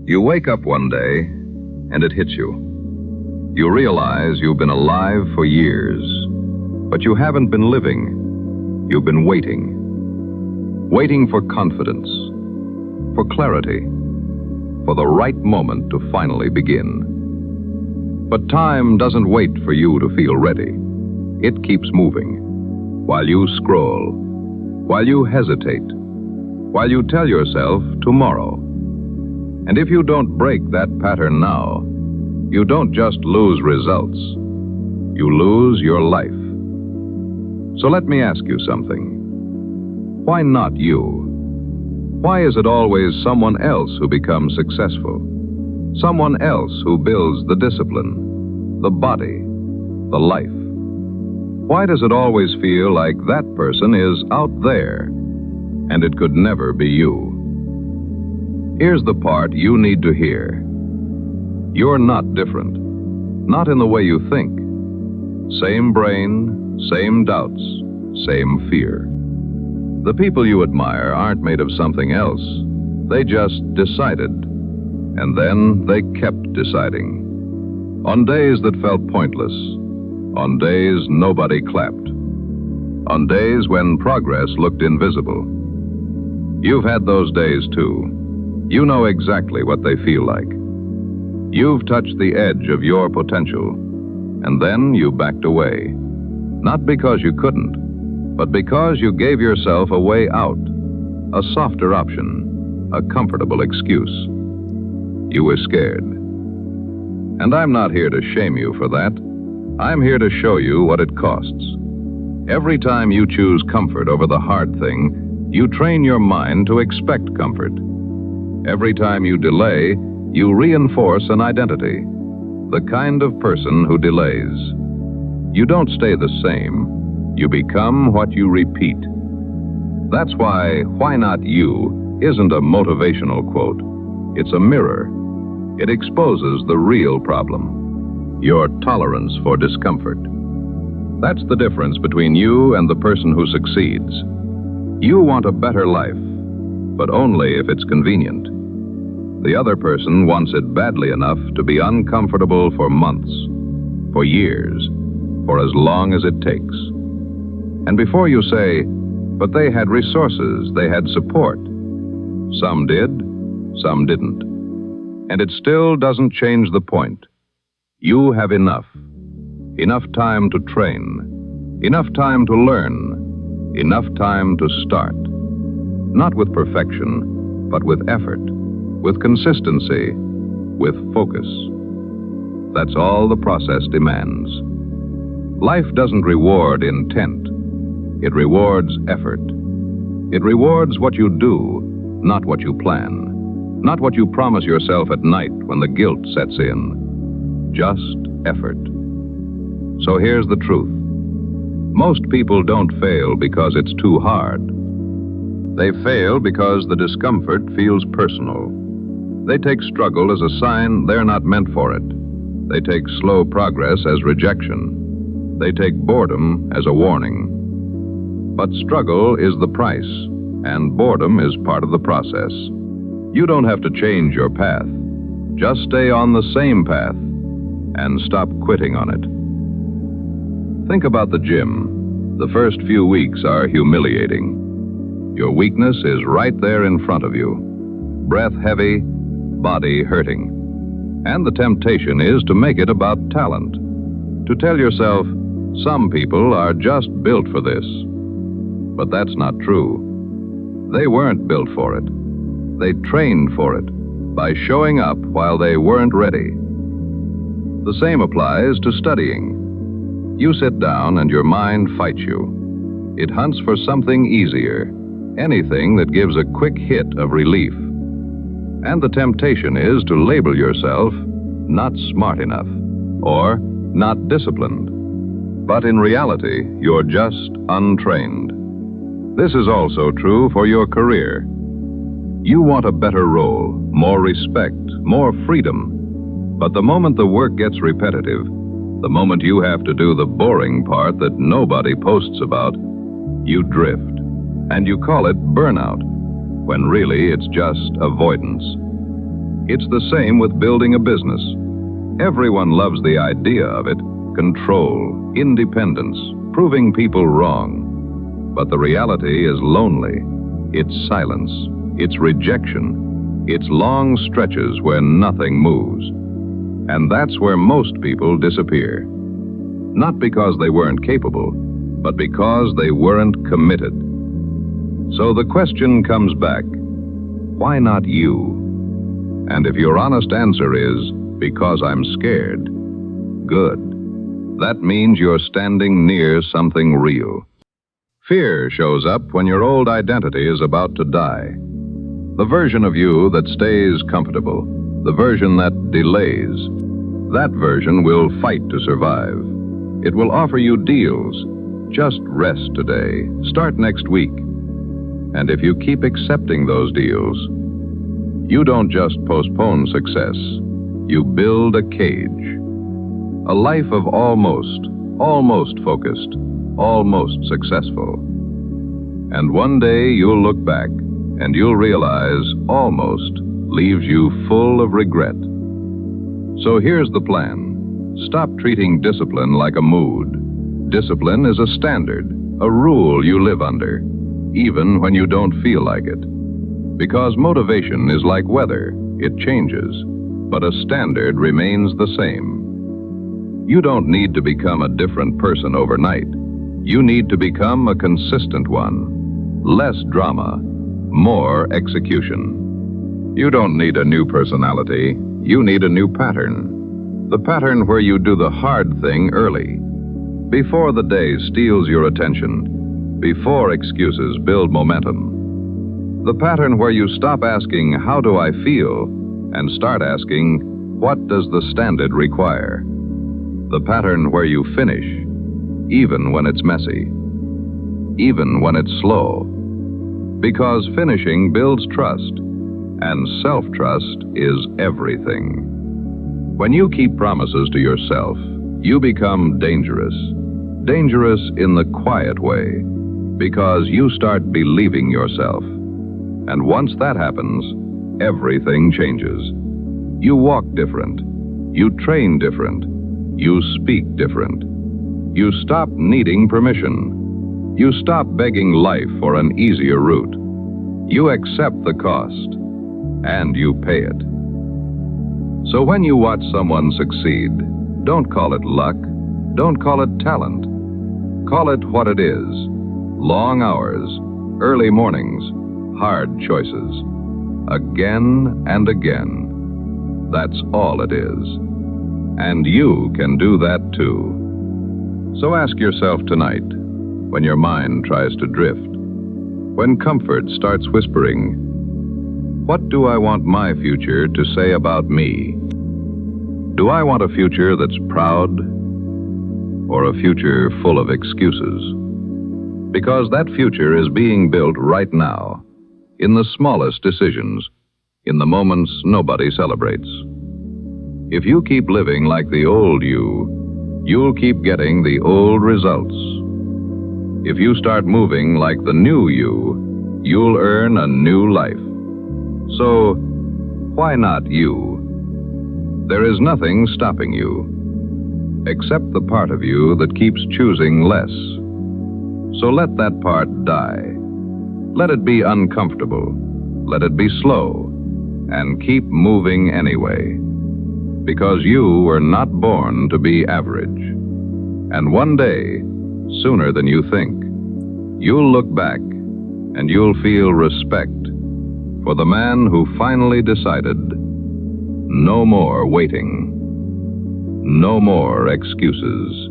You wake up one day, and it hits you. You realize you've been alive for years, but you haven't been living. You've been waiting. Waiting for confidence, for clarity, for the right moment to finally begin. But time doesn't wait for you to feel ready. It keeps moving. While you scroll, while you hesitate, while you tell yourself tomorrow. And if you don't break that pattern now, you don't just lose results, you lose your life. So let me ask you something. Why not you? Why is it always someone else who becomes successful? Someone else who builds the discipline, the body, the life? Why does it always feel like that person is out there, and it could never be you? Here's the part you need to hear. You're not different, not in the way you think. Same brain, same doubts, same fear. The people you admire aren't made of something else. They just decided, and then they kept deciding. On days that felt pointless, on days nobody clapped, on days when progress looked invisible. You've had those days too. You know exactly what they feel like. You've touched the edge of your potential, and then you backed away. Not because you couldn't, but because you gave yourself a way out, a softer option, a comfortable excuse. You were scared. And I'm not here to shame you for that. I'm here to show you what it costs. Every time you choose comfort over the hard thing, you train your mind to expect comfort. Every time you delay, you reinforce an identity, the kind of person who delays. You don't stay the same. You become what you repeat. That's why not you isn't a motivational quote. It's a mirror. It exposes the real problem, your tolerance for discomfort. That's the difference between you and the person who succeeds. You want a better life, but only if it's convenient. The other person wants it badly enough to be uncomfortable for months, for years, for as long as it takes. And before you say, but they had resources, they had support. Some did, some didn't. And it still doesn't change the point. You have enough. Enough time to train. Enough time to learn. Enough time to start. Not with perfection, but with effort. With consistency, with focus. That's all the process demands. Life doesn't reward intent. It rewards effort. It rewards what you do, not what you plan. Not what you promise yourself at night when the guilt sets in. Just effort. So here's the truth. Most people don't fail because it's too hard. They fail because the discomfort feels personal. They take struggle as a sign they're not meant for it. They take slow progress as rejection. They take boredom as a warning. But struggle is the price, and boredom is part of the process. You don't have to change your path. Just stay on the same path and stop quitting on it. Think about the gym. The first few weeks are humiliating. Your weakness is right there in front of you. Breath heavy, body hurting. And the temptation is to make it about talent. To tell yourself, some people are just built for this. But that's not true. They weren't built for it. They trained for it by showing up while they weren't ready. The same applies to studying. You sit down and your mind fights you. It hunts for something easier, anything that gives a quick hit of relief. And the temptation is to label yourself not smart enough or not disciplined. But in reality, you're just untrained. This is also true for your career. You want a better role, more respect, more freedom. But the moment the work gets repetitive, the moment you have to do the boring part that nobody posts about, you drift. And you call it burnout, when really it's just avoidance. It's the same with building a business. Everyone loves the idea of it: control, independence, proving people wrong. But the reality is lonely. It's silence. It's rejection. It's long stretches where nothing moves. And that's where most people disappear. Not because they weren't capable, but because they weren't committed. So the question comes back, why not you? And if your honest answer is, because I'm scared, good. That means you're standing near something real. Fear shows up when your old identity is about to die. The version of you that stays comfortable, the version that delays, that version will fight to survive. It will offer you deals. Just rest today. Start next week. And if you keep accepting those deals, you don't just postpone success. You build a cage. A life of almost focused, almost successful. And one day you'll look back and you'll realize almost leaves you full of regret. So here's the plan. Stop treating discipline like a mood. Discipline is a standard, a rule you live under, even when you don't feel like it. Because motivation is like weather, it changes, but a standard remains the same. You don't need to become a different person overnight. You need to become a consistent one. Less drama, more execution. You don't need a new personality. You need a new pattern. The pattern where you do the hard thing early, before the day steals your attention, before excuses build momentum. The pattern where you stop asking, how do I feel, and start asking, what does the standard require? The pattern where you finish, even when it's messy, even when it's slow. Because finishing builds trust, and self-trust is everything. When you keep promises to yourself, you become dangerous. Dangerous in the quiet way, because you start believing yourself. And once that happens, everything changes. You walk different. You train different. You speak different. You stop needing permission. You stop begging life for an easier route. You accept the cost, and you pay it. So when you watch someone succeed, don't call it luck. Don't call it talent. Call it what it is. Long hours, early mornings, hard choices. Again and again. That's all it is. And you can do that too. So ask yourself tonight, when your mind tries to drift, when comfort starts whispering, what do I want my future to say about me? Do I want a future that's proud, or a future full of excuses? Because that future is being built right now, in the smallest decisions, in the moments nobody celebrates. If you keep living like the old you, you'll keep getting the old results. If you start moving like the new you, you'll earn a new life. So, why not you? There is nothing stopping you, except the part of you that keeps choosing less. So let that part die. Let it be uncomfortable. Let it be slow. And keep moving anyway. Because you were not born to be average. And one day, sooner than you think, you'll look back and you'll feel respect for the man who finally decided, no more waiting, no more excuses.